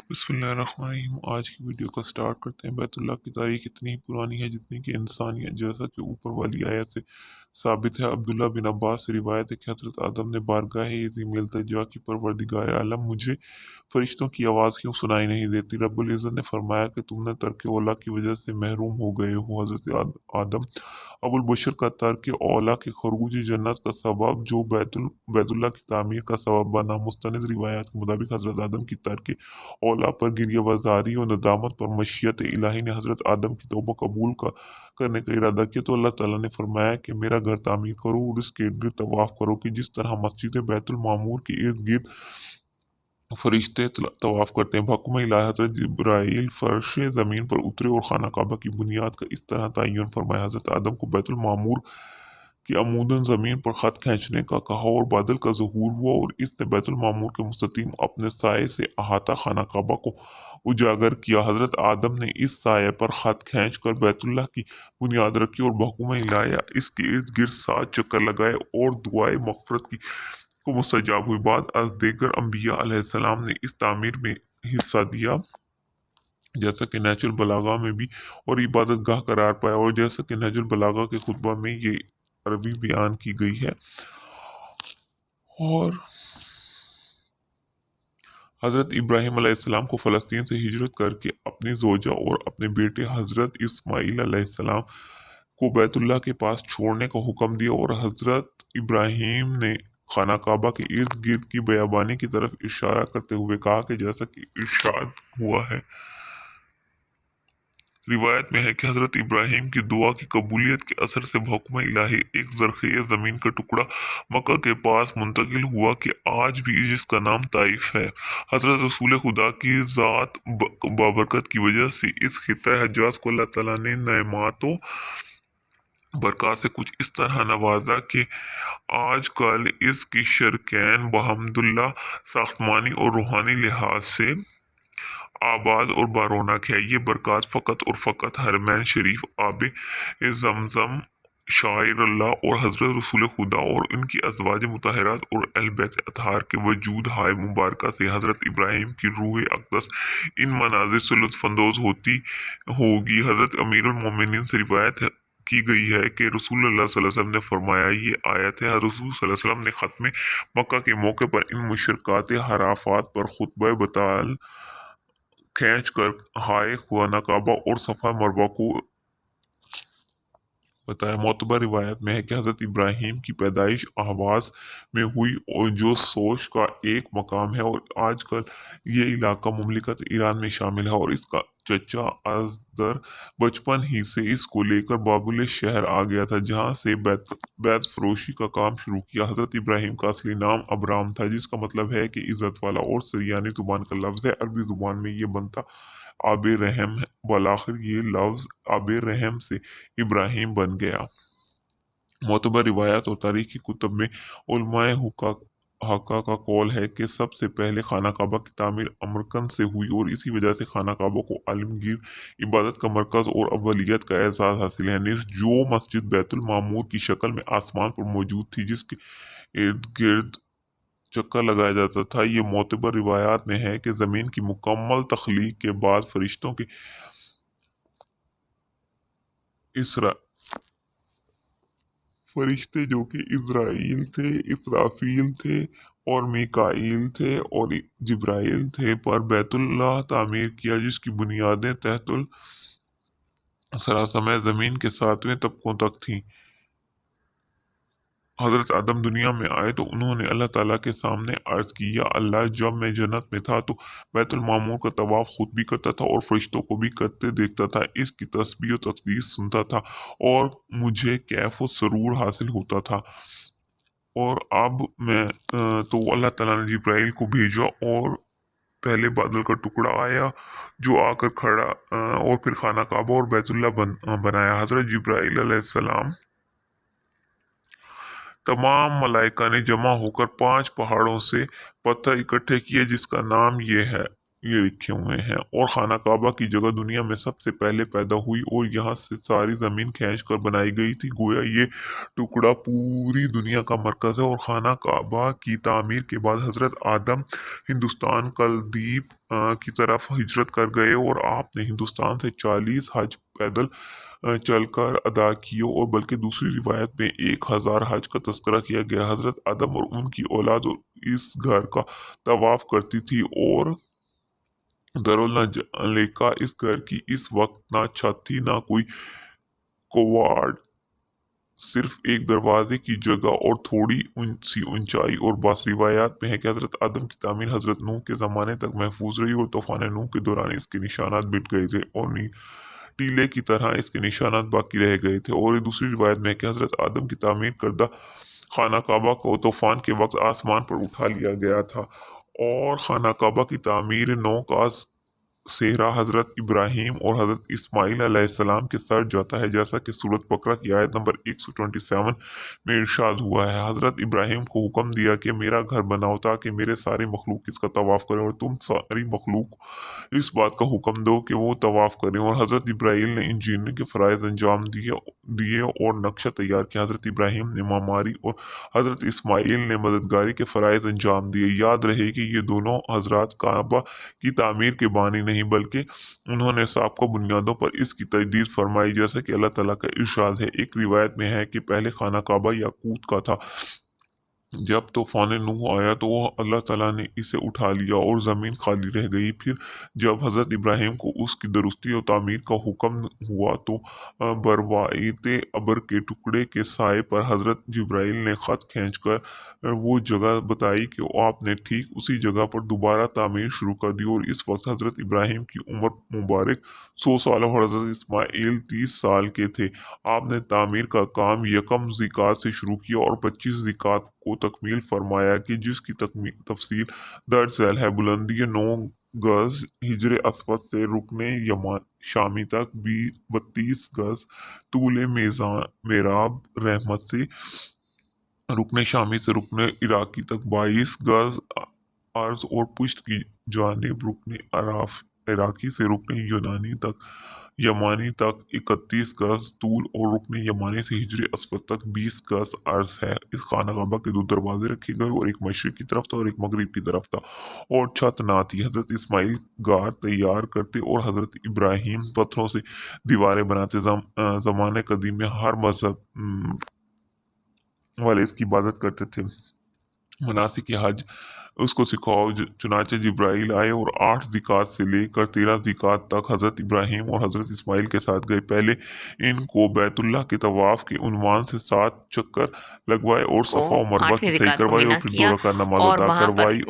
बिस्मिल्लाहिर्रहमानिर्रहीम। आज की वीडियो को स्टार्ट करते हैं। बैतुल्लाह की तारीख इतनी ही पुरानी है जितनी कि इंसानियत, जैसा कि ऊपर वाली आयत से साबित है। अब्दुल्ला बिन अब्बास से रिवायत है कि हज़रत आदम ने बारगाह इज़्ज़ इल्तिजा की परवरदिगार आलम, मुझे फरिश्तों की आवाज़ क्यों सुनाई नहीं देती? रब्बुल इज़्ज़त ने फरमाया कि तुमने तर्क औला की वजह से महरूम हो गए हो। हज़रत आदम अबुल बशर का तर्क औला के खरूज जन्नत का सबब जो बैतुल्लाह की तामीर का सबब बना। मुस्तनिद रिवायात के मुताबिक हज़रत आदम की तर्क औला पर गिरिया वजारी और नदामत पर मशीयत इलाही ने हज़रत आदम की तौबा कबूल करने का इरादा किया, तो अल्लाह ताला ने फरमाया कि मेरा घर तामीर करो और इसके इर्द गिर्द तवाफ करो कि जिस तरह मस्जिद बैतुल मामूर के इर्द गिर्द फरिश्ते तवाफ करते हैं। हुक्म इलाही हज़रत जिब्राइल फर्श ज़मीन पर उतरे और खाना काबा की बुनियाद का इस तरह तयन फरमाया। हज़रत आदम को बैतुल मामूर की अमूदन ज़मीन पर ख़त खींचने का कहा और बादल का ज़हूर हुआ और इसने बैतुल मामूर के मुस्तकीम अपने साये से अहाता खाना काबा को उजागर किया। हज़रत आदम ने इस साये पर ख़त खींच कर बैतुल्लाह की बुनियाद रखी और हुक्म इलाही इसके इर्द गिर्द 7 चक्कर लगाए और दुआए मग़फ़िरत की को मुस्तजाब हुई। बाद अज दीगर अम्बिया अलैहिस्सलाम ने इस तामीर में हिस्सा दिया, जैसा कि नहजुल बलागा में भी, और इबादत गाह करार पाया, और जैसा कि नहजुल बलागा के खुतबा में ये अरबी बयान की गई है। और हज़रत इब्राहीम अलैहिस्सलाम को फ़लस्तीन से हिजरत करके अपनी ज़ोजा और अपने बेटे हज़रत इस्माईल अलैहिस्सलाम को बैतुल्लाह के पास छोड़ने का हुक्म दिया, और हज़रत इब्राहीम ने खाना काबा के इर्द गिर्द की बयाबानी की तरफ इशारा करते हुए कहा कि जैसा कि इरशाद हुआ है। रिवायत में है कि हज़रत इब्राहीम की दुआ की कबूलियत के असर से हुक्म इलाही एक ज़रख़ीज़ ज़मीन का टुकड़ा मक्का के पास मुंतकिल हुआ कि आज भी जिसका नाम ताइफ है। हज़रत रसूल खुदा की ज़ात बाबरकत की वजह से इस खित्ता हज्जाज को अल्लाह ताला ने नेमातों बरक़ात से कुछ इस तरह नवाजा कि आजकल इसकी शरकैन बहमदुल्ला साख्तमानी और रूहानी लिहाज से आबाद और बारौनक है। ये बरक़ात फ़कत और फ़कत हरमैन शरीफ, आब ज़मज़म, शाइर-अल्लाह और हज़रत रसूल खुदा और इनकी अज़वाज मुतहरात और अहल बैत अतहार के वजूद हाय मुबारका से हज़रत इब्राहीम की रूह अक़दस इन मनाज़िर से लुत्फ़अंदोज़ होती होगी। हज़रत अमीरुल मोमिनीन से रिवायत की गई है कि रसूलुल्लाह सल्लल्लाहु अलैहि वसल्लम ने फरमाया, ये आयत है। रसूल सल्लल्लाहु अलैहि वसल्लम ने ख़त्म मक्का के मौके पर इन मुशरिकात हराफात पर खुतबा बताल खींच कर हाय खुआना काबा और सफ़ा मरवा को बताया। मोतबर रिवायत में है कि हज़रत इब्राहीम की पैदाइश अहवाज़ में हुई, और जो सोच का एक मकाम है, और आजकल ये इलाका मुमलिकत ईरान में शामिल है, और इसका चचा अजदर बचपन ही से इसको लेकर बाबुल शहर आ गया था, जहाँ से बैत फरोशी का काम शुरू किया। हज़रत इब्राहीम का असली नाम अब्राम था, जिसका मतलब है कि इज़्ज़त वाला, और सिरियानी ज़ुबान का लफ्ज़ है। अरबी ज़ुबान में ये बनता आब रहम है। बलाखिर ये लफ्ज़ आब रहम से इब्राहीम बन गया। मोतबर रिवायात और तारीखी कुतुब में उलमाए हक्का का कौल है कि सबसे पहले खाना काबा की तामीर अमरकंद से हुई, और इसी वजह से खाना काबा को आलमगीर इबादत का मरकज़ और अव्वलियत का एहसास हासिल है। निस जो मस्जिद बैतुल मामूर की शक्ल में आसमान पर मौजूद थी, जिसके इर्द गिर्द चक्कर लगाया जाता था, ये मोतबर रिवायात में है कि ज़मीन की मुकम्मल तख्लीक के बाद फरिश्तों के इसरा फरिश्ते जो कि इज़राइल थे, इसराफील थे और मीकाईल थे और जिब्राइल थे, पर बैतुल्लाह तामीर किया, जिसकी बुनियादें तहतुल सरा समय ज़मीन के 7वें तबकों तक थीं। हज़रत आदम दुनिया में आए तो उन्होंने अल्लाह ताला के सामने अर्ज़ की, या अल्लाह, जब मैं जन्नत में था तो बैतुल मामूर का तवाफ खुद भी करता था और फरिश्तों को भी करते देखता था, इसकी तस्बीह और तकदीस सुनता था और मुझे कैफ व सरूर हासिल होता था। और अब मैं तो अल्लाह ताला ने जिब्राइल को भेजा, और पहले बादल का टुकड़ा आया जो आकर खड़ा, और फिर खाना काबा और बैतुल्लाह बनाया। हज़रत जिब्राइल अलैहिस्सलाम तमाम मलाइका ने जमा होकर 5 पहाड़ों से पत्थर इकट्ठे किए, जिसका नाम ये है। ये लिखे हुए हैं। और खाना काबा की जगह दुनिया में सबसे पहले पैदा हुई और यहाँ से सारी ज़मीन खींच कर बनाई गई थी। गोया ये टुकड़ा पूरी दुनिया का मरकज़ है। और खाना काबा की तामीर के बाद हज़रत आदम हिंदुस्तान कलदीप की तरफ हिजरत कर गए और आपने हिंदुस्तान से 40 हज पैदल चलकर अदा किए। और बल्कि दूसरी रिवायत में 1000 हज का तस्करा किया गया। हज़रत आदम और उनकी औलाद इस घर का तवाफ करती थी और दरुल लेका इस घर की इस वक्त ना छत थी ना कोई कवाड़, सिर्फ एक दरवाजे की जगह और थोड़ी सी ऊंचाई। और बस रिवायात में है कि हजरत आदम की तामीर हजरत नूह के ज़माने तक महफूज रही और तूफान नूह के दौरान इसके निशानात मिट गए थे और टीले की तरह इसके निशानात बाकी रह गए थे। और दूसरी रिवायत में है कि हजरत आदम की तामीर करदा खाना काबा को तूफान के वक्त आसमान पर उठा लिया गया था। और खाना काबा की तामीर नौ का सेहरा हजरत इब्राहिम और हजरत इस्माइल अलैहिस्सलाम के सर जाता है, जैसा कि सूरत बकरा की आयत नंबर 127 में इरशाद हुआ है। हजरत इब्राहिम को हुक्म दिया कि मेरा घर बनाओ ताकि मेरे सारी मखलूक इसका तवाफ करें और तुम सारी मखलूक इस बात का हुक्म दो कि वो तवाफ करें। और हजरत इब्राहिम ने इंजीनियरिंग के फ़राइज़ अंजाम दिए दिए और नक्शा तैयार किया। हजरत इब्राहिम ने मामारी और हजरत इस्माइल ने मददगारी के फ़राइज़ अंजाम दिए। याद रहे कि ये दोनों हजरात काबा की तामीर के बानी नहीं बल्कि उन्होंने साबका बुनियादों पर इसकी तजदीद फरमाई, जैसा कि अल्लाह ताला का इरशाद है। एक रिवायत में है कि पहले खाना काबा याकूत का था, जब तूफान नूह आया तो अल्लाह ताला ने इसे उठा लिया और ज़मीन खाली रह गई। फिर जब हज़रत इब्राहिम को उसकी दुरुस्ती और तामीर का हुक्म हुआ तो बरवाइत अबर के टुकड़े के साए पर हज़रत जिब्राइल ने ख़त खींचकर वो जगह बताई कि आपने ठीक उसी जगह पर दोबारा तामीर शुरू कर दी। और इस वक्त हज़रत इब्राहिम की उम्र मुबारक 100 साल और हज़रत इस्माइल 30 साल के थे। आपने तामीर का काम यकम ज़िकात से शुरू किया और 25 ज़िकात को तकमील फरमाया कि जिसकी तफसील दर्ज झैल है। बुलंदी 9 गज हिजर असवद से रुकने यमान शामी तक 32 गज, तूल मेराब रहमत से रुकने शामी से रुकने इराकी तक 22 गज अर्ज और पुश्त की जानिब रुकने अराफ इराकी से रुकने यूनानी तक यमानी तक 31 गज तूल और रुकने यमानी से हिजर अस्वद तक 20 गज अर्ज है। इस खाना काबा के दो दरवाजे रखे गए और एक मशरिक की तरफ था और एक मगरिब की तरफ था और छत ना थी। हजरत इस्माइल गार तैयार करते और हजरत इब्राहिम पत्थरों से दीवारें बनाते। जमाने कदीम में हर मजहब वाले इसकी इबादत करते थे। मनासिक हज उसको सिखाओ। चुनाचे जिब्राइल आए और 8 ज़िकात से लेकर 13 ज़िकात तक हज़रत इब्राहिम और हज़रत इस्माइल के साथ गए। पहले इनको बैतुल्लाह के तवाफ के उन्वान से 7 चक्कर लगवाए और को सफ़ा और मरवा 8वीं की सही रिकात को करवाई और मिना फिर 2 किया रकात नमाज और अदा वहां पर करवाई।